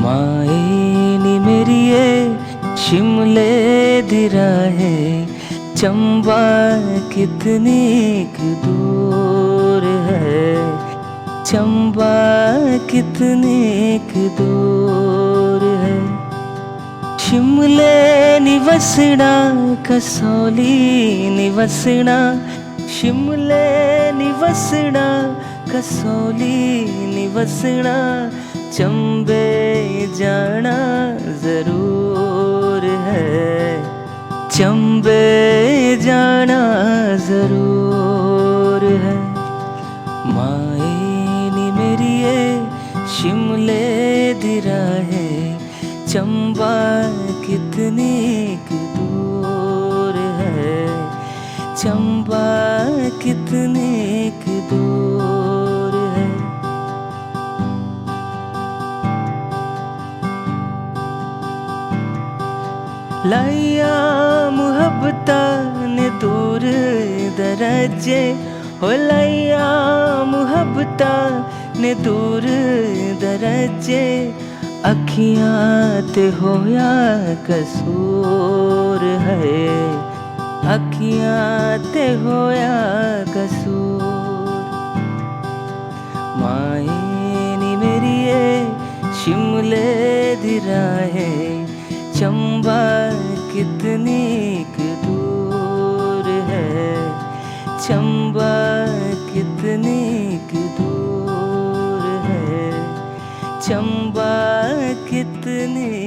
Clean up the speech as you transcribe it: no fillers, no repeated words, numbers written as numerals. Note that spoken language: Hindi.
माए नी मेरिए शिमले दी राहें चंबा कितनी क दूर है, चंबा कितनी क दूर है। शिमले निवसना कसौली निवसना, शिमले निवसना कसौली निवसना, चंबे जाना जरूर है, चंबे जाना जरूर है। माए नी मेरिए शिमले दी राहें चंबा कितनी क दूर है, चंबा कितनी क दूर है। लाया मुहब्बता ने दूर दरजे, हो लाया मुहब्बता ने दूर दरजे, अखियां ते होया कसूर है, अखियां ते होया कसूर। माए नी मेरिए शिमले दी राहें चंबा कितनी क दूर है, चंबा कितनी क दूर है, चंबा कितनी